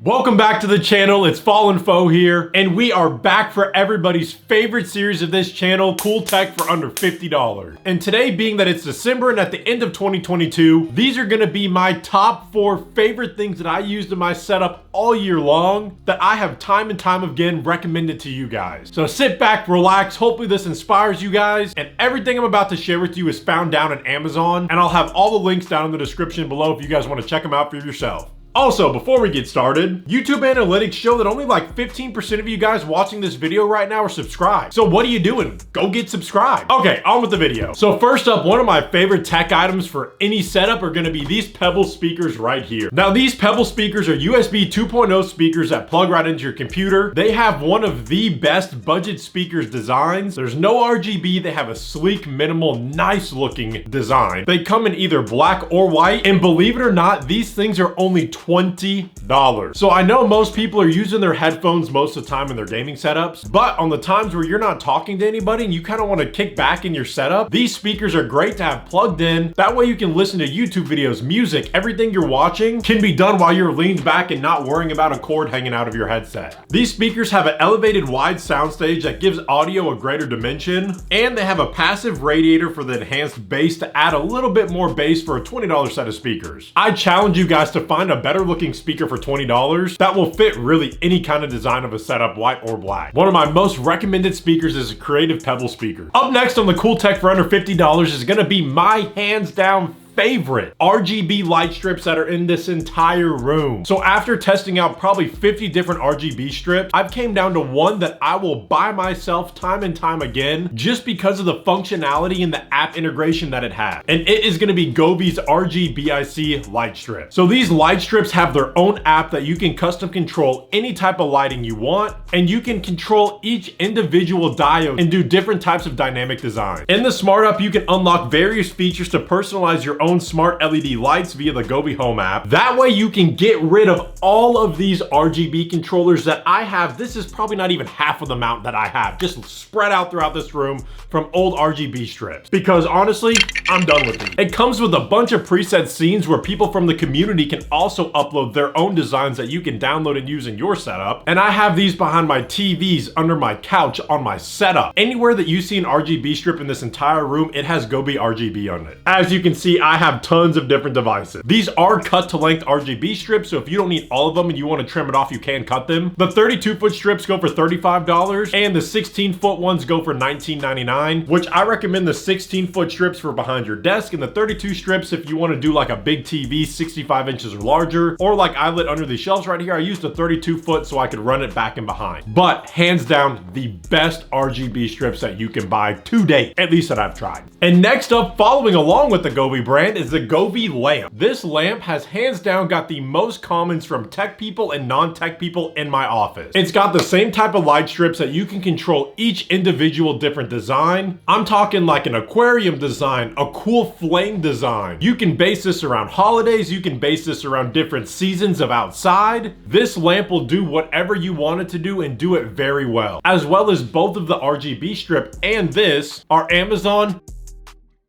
Welcome back to the channel. It's Fallen Foe here, and we are back for everybody's favorite series of this channel, cool tech for under $50. And today, being that it's December and at the end of 2022, these are gonna be my top 4 favorite things that I used in my setup all year long that I have time and time again recommended to you guys. So sit back, relax, hopefully this inspires you guys, and everything I'm about to share with you is found down on Amazon, and I'll have all the links down in the description below if you guys wanna check them out for yourself. Also, before we get started, YouTube analytics show that only like 15% of you guys watching this video right now are subscribed. So what are you doing? Go get subscribed. Okay, on with the video. So first up, one of my favorite tech items for any setup are gonna be these Pebble speakers right here. Now these Pebble speakers are USB 2.0 speakers that plug right into your computer. They have one of the best budget speakers designs. There's no RGB, they have a sleek, minimal, nice looking design. They come in either black or white, and believe it or not, these things are only $20. So I know most people are using their headphones most of the time in their gaming setups, but on the times where you're not talking to anybody and you kind of want to kick back in your setup, these speakers are great to have plugged in. That way you can listen to YouTube videos, music, everything you're watching can be done while you're leaned back and not worrying about a cord hanging out of your headset. These speakers have an elevated wide soundstage that gives audio a greater dimension, and they have a passive radiator for the enhanced bass to add a little bit more bass for a $20 set of speakers. I challenge you guys to find a better looking speaker for $20 that will fit really any kind of design of a setup, white or black. One of my most recommended speakers is a Creative Pebble speaker. Up next on the cool tech for under $50 is gonna be my hands down favorite RGB light strips that are in this entire room. So after testing out probably 50 different RGB strips, I've came down to one that I will buy myself time and time again just because of the functionality and the app integration that it has. And it is gonna be Govi's RGBIC light strip. So these light strips have their own app that you can custom control any type of lighting you want, and you can control each individual diode and do different types of dynamic design. In the Smart App, you can unlock various features to personalize your own smart LED lights via the Govi Home app. That way you can get rid of all of these RGB controllers that I have. This is probably not even half of the amount that I have, just spread out throughout this room from old RGB strips. Because honestly, I'm done with these. It comes with a bunch of preset scenes where people from the community can also upload their own designs that you can download and use in your setup. And I have these behind my TVs, under my couch, on my setup. Anywhere that you see an RGB strip in this entire room, it has Govi RGB on it. As you can see, I have tons of different devices. These are cut to length RGB strips, so if you don't need all of them and you want to trim it off, you can cut them. The 32-foot strips go for $35, and the 16-foot ones go for $19.99, which I recommend the 16-foot strips for behind your desk, and the 32 strips if you want to do like a big TV, 65 inches or larger, or like I lit under these shelves right here. I used a 32-foot so I could run it back and behind. But hands down, the best RGB strips that you can buy to date, at least that I've tried. And next up, following along with the Govi brand, is the Govi lamp. This lamp has hands down got the most comments from tech people and non-tech people in my office. It's got the same type of light strips that you can control each individual different design. I'm talking like an aquarium design, a cool flame design. You can base this around holidays, you can base this around different seasons of outside. This lamp will do whatever you want it to do and do it very well. As well as both of the RGB strip and this are Amazon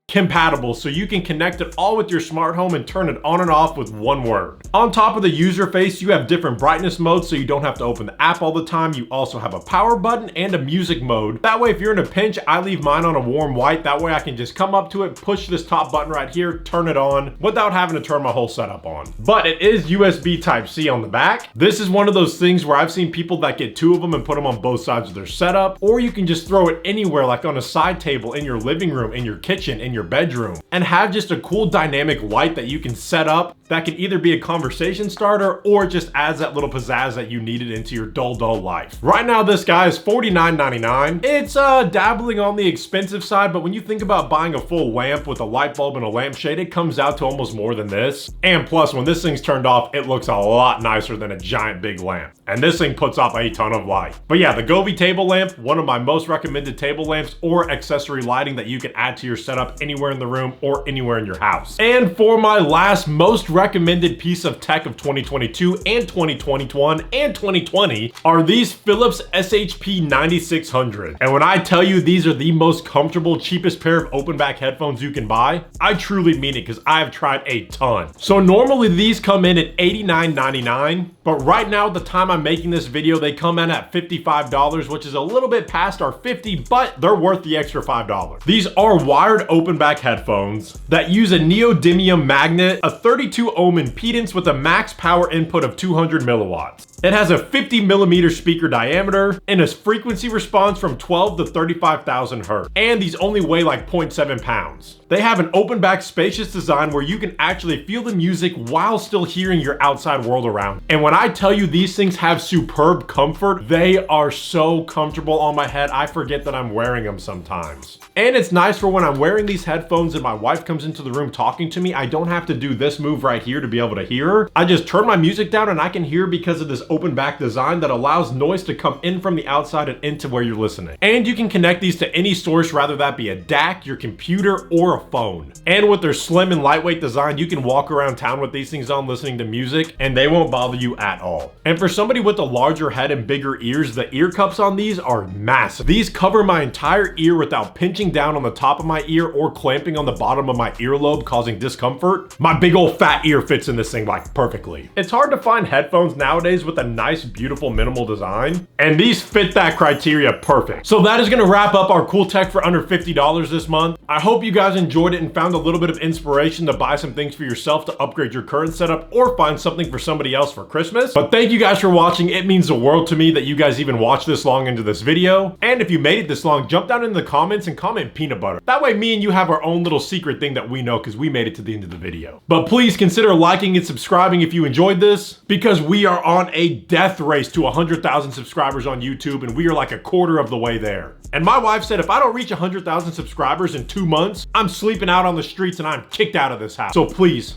compatible, so you can connect it all with your smart home and turn it on and off with one word. On top of the user face, you have different brightness modes, so you don't have to open the app all the time. You also have a power button and a music mode. That way, if you're in a pinch, I leave mine on a warm white. That way I can just come up to it, push this top button right here, turn it on without having to turn my whole setup on. But it is USB Type-C on the back. This is one of those things where I've seen people that get 2 of them and put them on both sides of their setup, or you can just throw it anywhere, like on a side table, in your living room, in your kitchen, in your bedroom, and have just a cool dynamic light that you can set up that can either be a conversation starter or just adds that little pizzazz that you needed into your dull life. Right now, this guy is $49.99. It's dabbling on the expensive side, but when you think about buying a full lamp with a light bulb and a lampshade, it comes out to almost more than this. And plus, when this thing's turned off, it looks a lot nicer than a giant big lamp. And this thing puts off a ton of light. But yeah, the Govi table lamp, one of my most recommended table lamps or accessory lighting that you can add to your setup anywhere in the room or anywhere in your house. And for my last most recommended piece of tech of 2022 and 2021 and 2020 are these Philips SHP 9600. And when I tell you these are the most comfortable, cheapest pair of open back headphones you can buy, I truly mean it because I've tried a ton. So normally these come in at $89.99, but right now at the time I'm making this video, they come in at $55, which is a little bit past our $50, but they're worth the extra $5. These are wired open back headphones that use a neodymium magnet, a 32 ohm impedance with a max power input of 200 milliwatts. It has a 50 millimeter speaker diameter and a frequency response from 12 to 35,000 hertz. And these only weigh like 0.7 pounds. They have an open back spacious design where you can actually feel the music while still hearing your outside world around. And when I tell you these things have superb comfort, they are so comfortable on my head, I forget that I'm wearing them sometimes. And it's nice for when I'm wearing these headphones and my wife comes into the room talking to me, I don't have to do this move right here to be able to hear her. I just turn my music down and I can hear because of this open back design that allows noise to come in from the outside and into where you're listening. And you can connect these to any source, rather that be a DAC, your computer, or a phone. And with their slim and lightweight design, you can walk around town with these things on listening to music and they won't bother you at all. And for somebody with a larger head and bigger ears, the ear cups on these are massive. These cover my entire ear without pinching down on the top of my ear or clamping on the bottom of my earlobe, causing discomfort. My big old fat ear fits in this thing like perfectly. It's hard to find headphones nowadays with a nice, beautiful, minimal design, and these fit that criteria perfect. So that is gonna wrap up our cool tech for under $50 this month. I hope you guys enjoyed it and found a little bit of inspiration to buy some things for yourself to upgrade your current setup or find something for somebody else for Christmas. But thank you guys for watching. It means the world to me that you guys even watched this long into this video. And if you made it this long, jump down in the comments and comment peanut butter. That way me and you have our own little secret thing that we know because we made it to the end of the video. But please consider liking and subscribing if you enjoyed this, because we are on a death race to 100,000 subscribers on YouTube and we are like a quarter of the way there. And my wife said if I don't reach 100,000 subscribers in 2 months, I'm sleeping out on the streets and I'm kicked out of this house. So please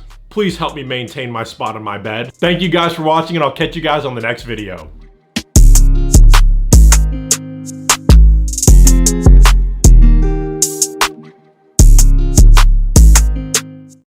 help me maintain my spot on my bed. Thank you guys for watching and I'll catch you guys on the next video.